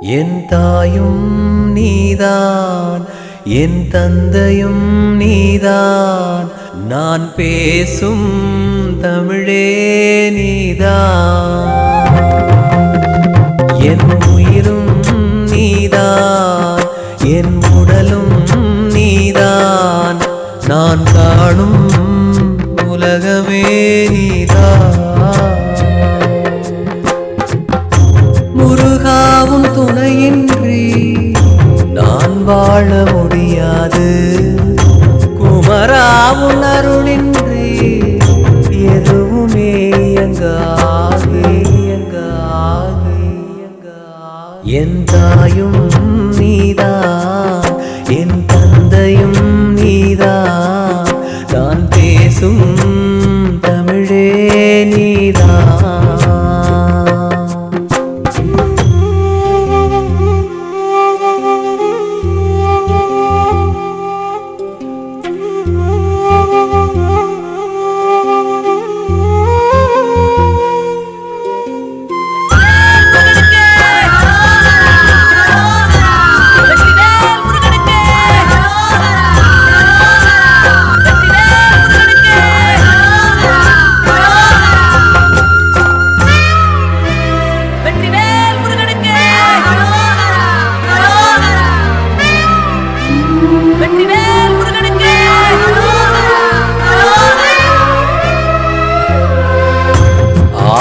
என் தாயும் நீதான், என் தந்தையும் நீதான், நான் பேசும் தமிழே நீதான். என் உயிரும் நீதான், என் உடலும் நீதான், நான் காணும் உலகமே நீதான். முருகாவும் துணையின்றி நான் வாழ முடியாது, குமராவும் அருளின்றி எதுவுமே இயங்காது. என் தாயும் நீதான், என் தந்தையும் நீதான், நான் பேசும் தமிழே நீதான்.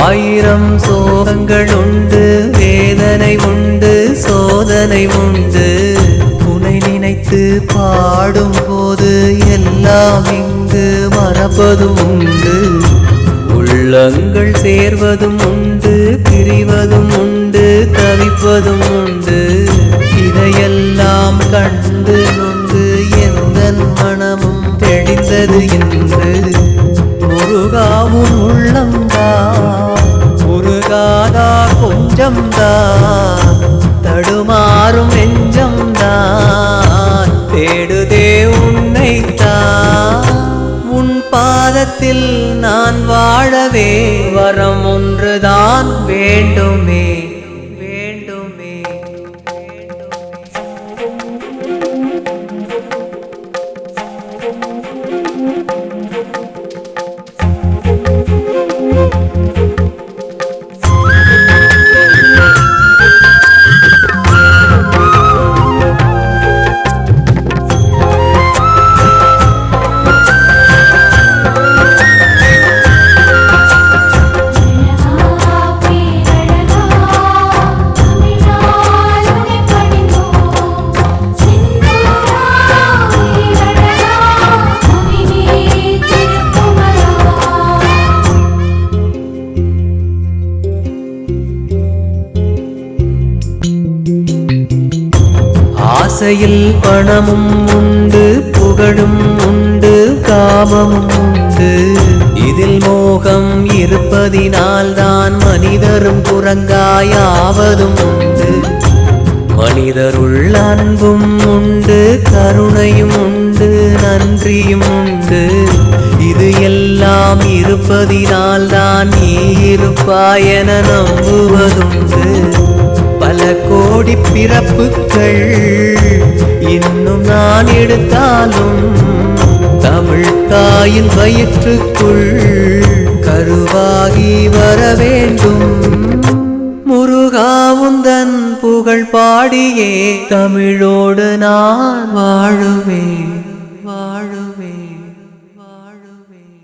ஆயிரம் சோகங்கள் உண்டு, வேதனை உண்டு, சோதனை உண்டு, உன்னை நினைத்து பாடும் போது எல்லாம் இங்கு மறப்பதும் உண்டு. உள்ளங்கள் சேர்வதும் உண்டு, பிரிவதும் உண்டு, தவிப்பதும் உண்டு. இதையெல்லாம் கண்டு நொந்து எந்தன் மனமும் தெளிந்தது என்று முருகாவும் உள்ளம்தான், முருகாதா கொஞ்சம்தான், தடுமாறும் நெஞ்சம்தான் தேடுதே உன்னைத்தான். உன் பாதத்தில் நான் வாழவே வரம் ஒன்றுதான் வேண்டுமே, வேண்டுமே. ஆசையில் பணமும் உண்டு, புகழும் உண்டு, காமமும் உண்டு. இதில் மோகம் இருப்பதினால் தான் மனிதரும் குரங்காயாவதும் உண்டு. மனிதருள் அன்பும் உண்டு, கருணையும் உண்டு, நன்றியும் உண்டு. இது எல்லாம் இருப்பதினால் தான் நீ இருப்பாயென நம்புவதுண்டு. பல கோடி பிறப்புகள் இன்னும் நான் எடுத்தாலும் தமிழ் தாயின் வயிற்றுக்குள் கருவாகி வர வேண்டும். முருகாவுந்தன் புகழ் பாடியே தமிழோடு நான் வாழுவேன், வாழுவேன், வாழுவேன்.